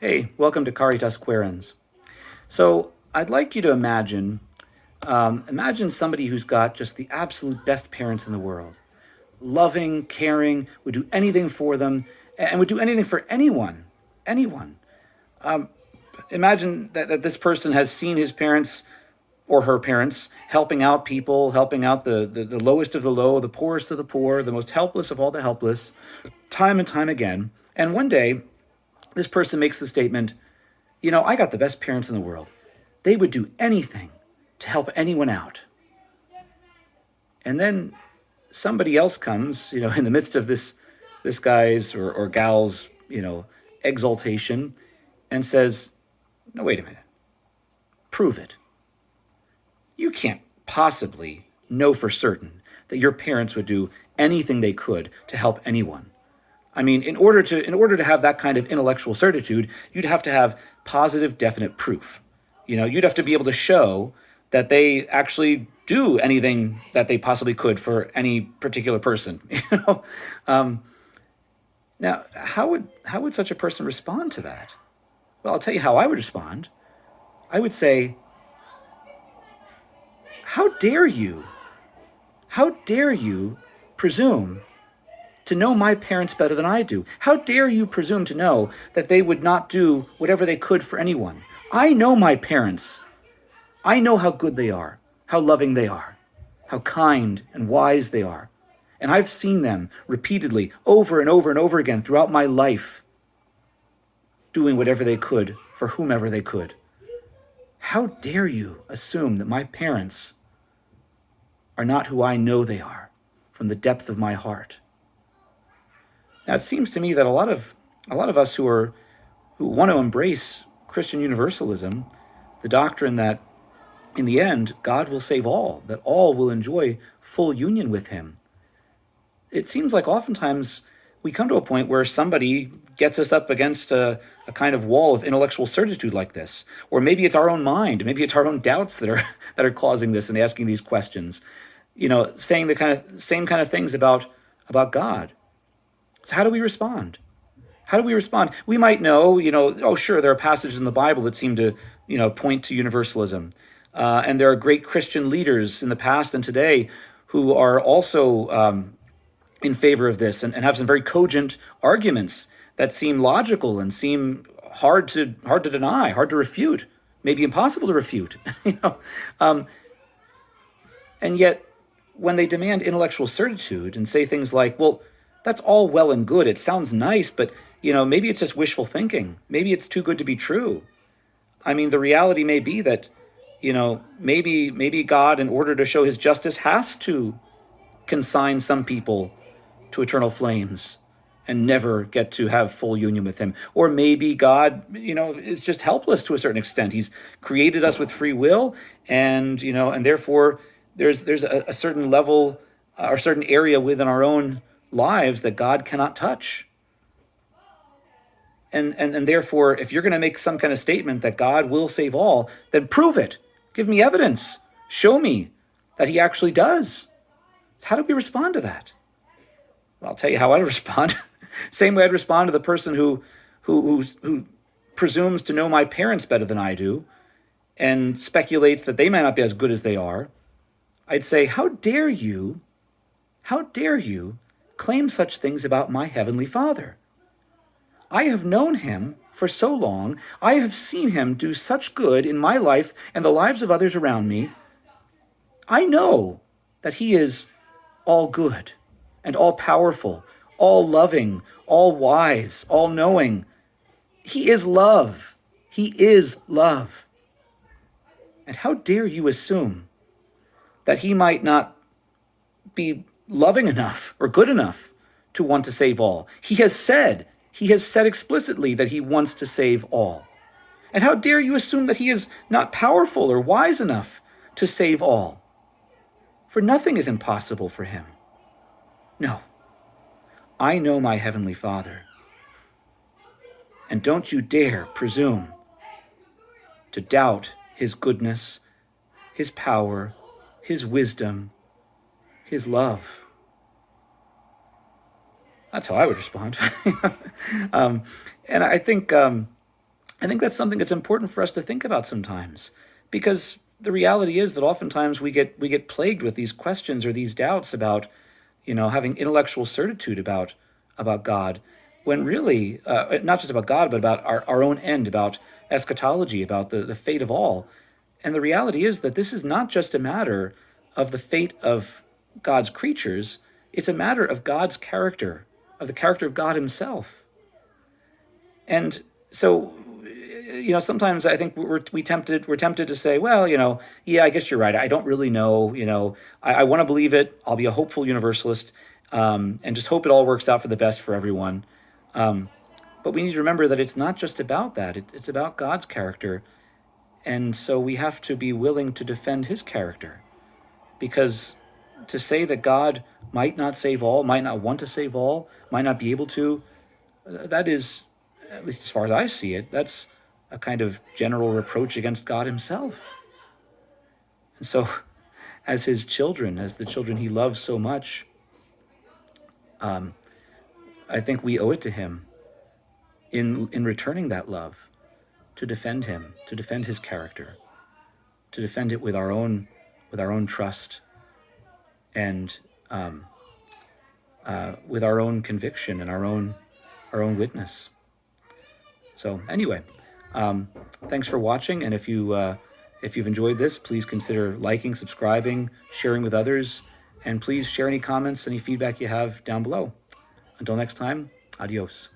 Hey, welcome to Caritas Querens. So I'd like you to imagine somebody who's got just the absolute best parents in the world. Loving, caring, would do anything for them, and would do anything for anyone. Anyone. Imagine that this person has seen his parents or her parents helping out people, helping out the lowest of the low, the poorest of the poor, the most helpless of all the helpless, time and time again. And one day, this person makes the statement, I got the best parents in the world. They would do anything to help anyone out. And then somebody else comes, in the midst of this guy's or gal's, exaltation, and says, "No, wait a minute. Prove it. You can't possibly know for certain that your parents would do anything they could to help anyone. I mean, in order to have that kind of intellectual certitude, you'd have to have positive, definite proof. You'd have to be able to show that they actually do anything that they possibly could for any particular person. Um, Now, how would such a person respond to that? Well, I'll tell you how I would respond. I would say, "How dare you? How dare you presume to know my parents better than I do? How dare you presume to know that they would not do whatever they could for anyone? I know my parents. I know how good they are, how loving they are, how kind and wise they are. And I've seen them repeatedly, over and over and over again throughout my life, doing whatever they could for whomever they could. How dare you assume that my parents are not who I know they are from the depth of my heart?" Now, it seems to me that a lot of us who want to embrace Christian universalism, the doctrine that in the end God will save all, that all will enjoy full union with Him. It seems like oftentimes we come to a point where somebody gets us up against a kind of wall of intellectual certitude like this, or maybe it's our own mind, maybe it's our own doubts that are that are causing this and asking these questions. Saying the same kind of things about God. So how do we respond? How do we respond? We might know, oh, sure, there are passages in the Bible that seem to, point to universalism. And there are great Christian leaders in the past and today who are also in favor of this and have some very cogent arguments that seem logical and seem hard to deny, hard to refute, maybe impossible to refute. Um, and yet, when they demand intellectual certitude and say things like, "Well, that's all well and good. It sounds nice, but maybe it's just wishful thinking. Maybe it's too good to be true." I mean, the reality may be that, maybe God, in order to show His justice, has to consign some people to eternal flames and never get to have full union with Him. Or maybe God, is just helpless to a certain extent. He's created us with free will, and therefore there's a certain level or certain area within our own lives that God cannot touch. And therefore, if you're going to make some kind of statement that God will save all, then prove it. Give me evidence. Show me that He actually does. So how do we respond to that? Well, I'll tell you how I'd respond. Same way I'd respond to the person who presumes to know my parents better than I do and speculates that they might not be as good as they are. I'd say, how dare you claim such things about my Heavenly Father? I have known Him for so long. I have seen Him do such good in my life and the lives of others around me. I know that He is all good and all powerful, all loving, all wise, all knowing. He is love. He is love. And how dare you assume that He might not be loving enough or good enough to want to save all? He has said explicitly that He wants to save all. And how dare you assume that He is not powerful or wise enough to save all? For nothing is impossible for Him. No, I know my Heavenly Father. And don't you dare presume to doubt His goodness, His power, His wisdom, His love. That's how I would respond. And I think I think that's something that's important for us to think about sometimes, because the reality is that oftentimes we get plagued with these questions or these doubts about, having intellectual certitude about God, when really, not just about God, but about our own end, about eschatology, about the fate of all. And the reality is that this is not just a matter of the fate of God's creatures, it's a matter of God's character, of the character of God Himself. And so, sometimes I think we're tempted to say, well, yeah, I guess you're right. I don't really know. I want to believe it. I'll be a hopeful universalist, and just hope it all works out for the best for everyone. But we need to remember that it's not just about that. It's about God's character, and so we have to be willing to defend His character, because to say that God might not save all, might not want to save all, might not be able to, that is, at least as far as I see it, that's a kind of general reproach against God Himself. And so, as His children, as the children He loves so much, I think we owe it to Him, in returning that love, to defend Him, to defend His character, to defend it with our own trust, and with our own conviction and our own witness. So anyway, thanks for watching, and if you've enjoyed this, please consider liking, subscribing, sharing with others, and please share any comments, any feedback you have down below. Until next time, adios.